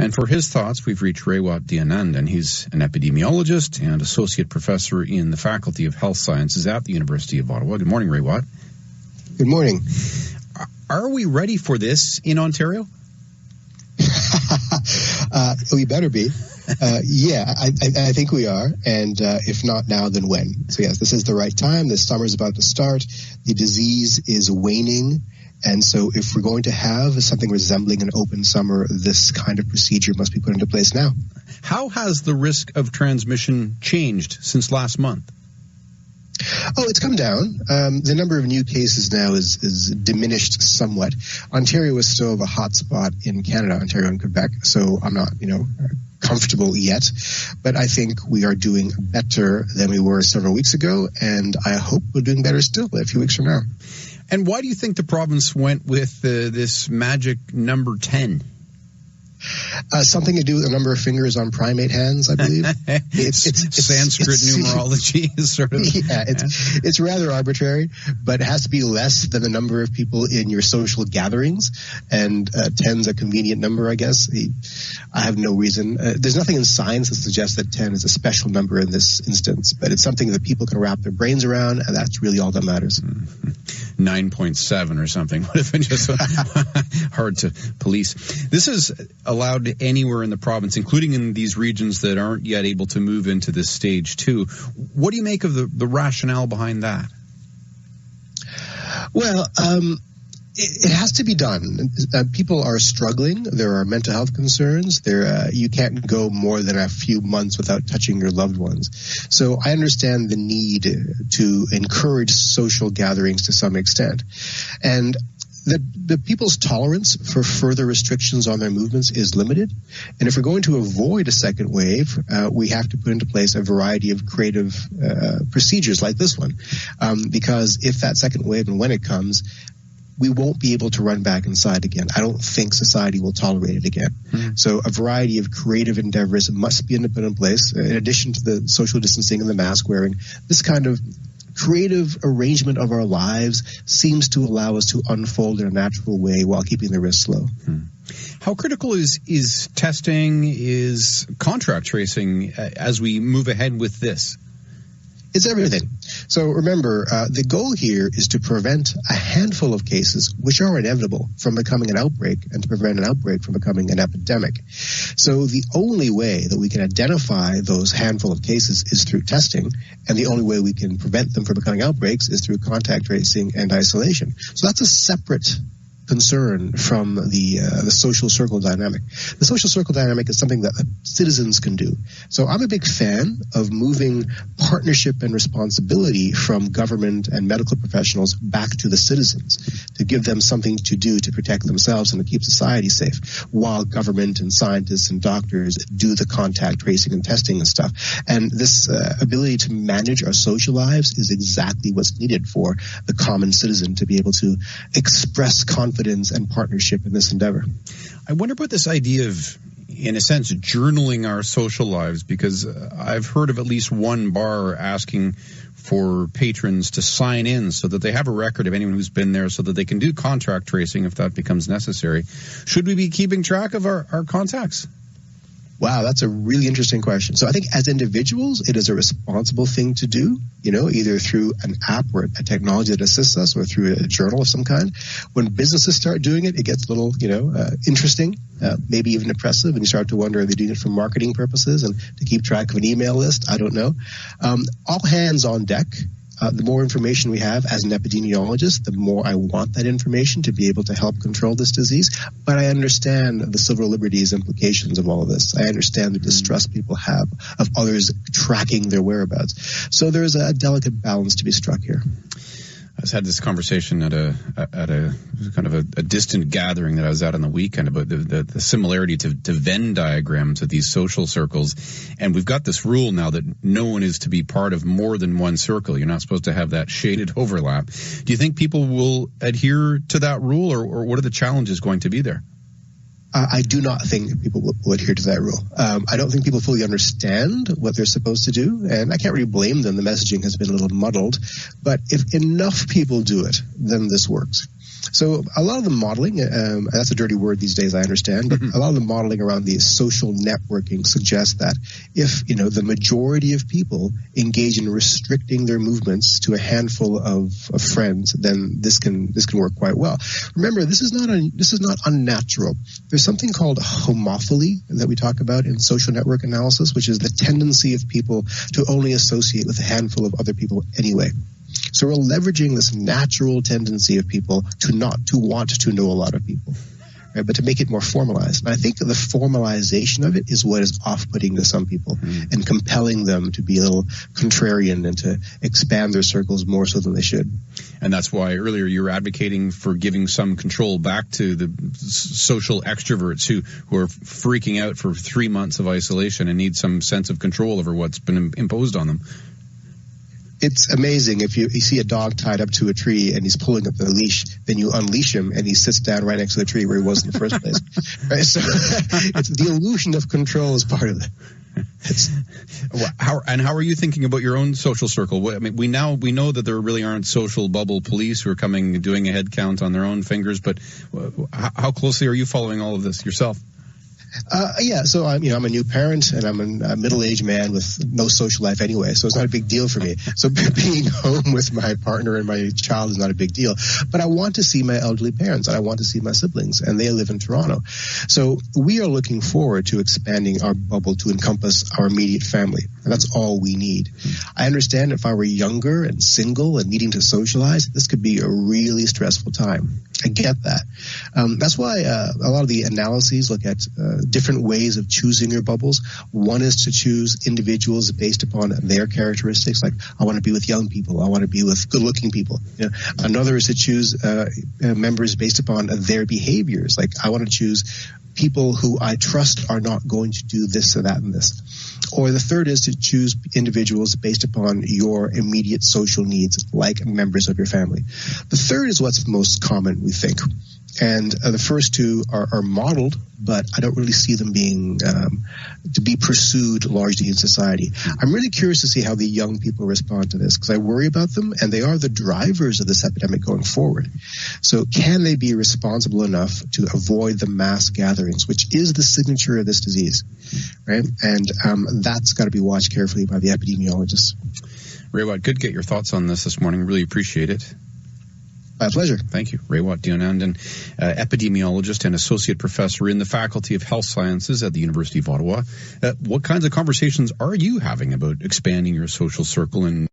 And for his thoughts, we've reached Raywat Deonandan. He's an epidemiologist and associate professor in the Faculty of Health Sciences at the University of Ottawa. Good morning, Raywat. Good morning. Are we ready for this in Ontario? We better be. I think we are. And if not now, then when? So yes, this is the right time. The summer is about to start. The disease is waning. And so if we're going to have something resembling an open summer, this kind of procedure must be put into place now. How has the risk of transmission changed since last month? Oh, it's come down. The number of new cases now is diminished somewhat. Ontario is still the hot spot in Canada, Ontario and Quebec, so I'm not, comfortable yet. But I think we are doing better than we were several weeks ago, and I hope we're doing better still a few weeks from now. And why do you think the province went with this magic number 10? Something to do with the number of fingers on primate hands, I believe. It's Sanskrit numerology is sort of. Yeah, it's rather arbitrary, but it has to be less than the number of people in your social gatherings, and 10's a convenient number, I guess. I have no reason. There's nothing in science that suggests that 10 is a special number in this instance, but it's something that people can wrap their brains around, and that's really all that matters. 9.7 or something would have been just hard to police. This is allowed anywhere in the province, including in these regions that aren't yet able to move into this stage 2. What do you make of the rationale behind that? Well, it has to be done. People are struggling. There are mental health concerns. You can't go more than a few months without touching your loved ones. So I understand the need to encourage social gatherings to some extent. And the people's tolerance for further restrictions on their movements is limited. And if we're going to avoid a second wave, we have to put into place a variety of creative procedures like this one. Because if that second wave, and when it comes, we won't be able to run back inside again. I don't think society will tolerate it again. So a variety of creative endeavors must be put in place, in addition to the social distancing and the mask wearing. This kind of creative arrangement of our lives seems to allow us to unfold in a natural way while keeping the risk low. How critical is testing, is contract tracing as we move ahead with this? It's everything. So remember, the goal here is to prevent a handful of cases, which are inevitable, from becoming an outbreak, and to prevent an outbreak from becoming an epidemic. So the only way that we can identify those handful of cases is through testing, and the only way we can prevent them from becoming outbreaks is through contact tracing and isolation. So that's a separate concern from the social circle dynamic. The social circle dynamic is something that citizens can do. So I'm a big fan of moving partnership and responsibility from government and medical professionals back to the citizens, to give them something to do to protect themselves and to keep society safe, while government and scientists and doctors do the contact tracing and testing and stuff. And this ability to manage our social lives is exactly what's needed for the common citizen to be able to express confidence and partnership in this endeavor. I wonder about this idea of, in a sense, journaling our social lives, because I've heard of at least one bar asking for patrons to sign in so that they have a record of anyone who's been there so that they can do contact tracing if that becomes necessary. Should we be keeping track of our contacts? Wow, that's a really interesting question. So I think as individuals, it is a responsible thing to do, either through an app or a technology that assists us or through a journal of some kind. When businesses start doing it, it gets a little, interesting, maybe even oppressive, and you start to wonder, are they doing it for marketing purposes and to keep track of an email list? I don't know. All hands on deck. The more information we have as an epidemiologist, the more I want that information to be able to help control this disease. But I understand the civil liberties implications of all of this. I understand the distrust people have of others tracking their whereabouts. So there's a delicate balance to be struck here. I just had this conversation at a kind of a distant gathering that I was at on the weekend about the similarity to Venn diagrams of these social circles. And we've got this rule now that no one is to be part of more than one circle. You're not supposed to have that shaded overlap. Do you think people will adhere to that rule, or what are the challenges going to be there? I do not think people will adhere to that rule. I don't think people fully understand what they're supposed to do, and I can't really blame them. The messaging has been a little muddled, but if enough people do it, then this works. So a lot of the modeling, that's a dirty word these days, I understand, but a lot of the modeling around the social networking suggests that if, the majority of people engage in restricting their movements to a handful of friends, then this can work quite well. Remember, this is not unnatural. There's something called homophily that we talk about in social network analysis, which is the tendency of people to only associate with a handful of other people anyway. So we're leveraging this natural tendency of people to want to know a lot of people, right? But to make it more formalized. And I think the formalization of it is what is off-putting to some people and compelling them to be a little contrarian and to expand their circles more so than they should. And that's why earlier you were advocating for giving some control back to the social extroverts who are freaking out for 3 months of isolation and need some sense of control over what's been imposed on them. It's amazing. If you see a dog tied up to a tree and he's pulling up the leash, then you unleash him and he sits down right next to the tree where he was in the first place. Right? So it's the illusion of control is part of it. How are you thinking about your own social circle? We know that there really aren't social bubble police who are coming and doing a head count on their own fingers, but how closely are you following all of this yourself? So I'm a new parent and I'm a middle-aged man with no social life anyway, so it's not a big deal for me. So being home with my partner and my child is not a big deal. But I want to see my elderly parents and I want to see my siblings, and they live in Toronto. So we are looking forward to expanding our bubble to encompass our immediate family, and that's all we need. I understand if I were younger and single and needing to socialize, this could be a really stressful time. I get that. That's why a lot of the analyses look at different ways of choosing your bubbles. One is to choose individuals based upon their characteristics, like I want to be with young people, I want to be with good-looking people. Another is to choose members based upon their behaviors, like I want to choose people who I trust are not going to do this or that and this. Or the third is to choose individuals based upon your immediate social needs, like members of your family. The third is what's most common, we think. And the first two are modeled, but I don't really see them being to be pursued largely in society. I'm really curious to see how the young people respond to this, because I worry about them, and they are the drivers of this epidemic going forward. So can they be responsible enough to avoid the mass gatherings, which is the signature of this disease, right? And that's got to be watched carefully by the epidemiologists. Raywat, good to get your thoughts on this morning. Really appreciate it. My pleasure. Thank you. Raywat Deonandan, epidemiologist and associate professor in the Faculty of Health Sciences at the University of Ottawa. What kinds of conversations are you having about expanding your social circle and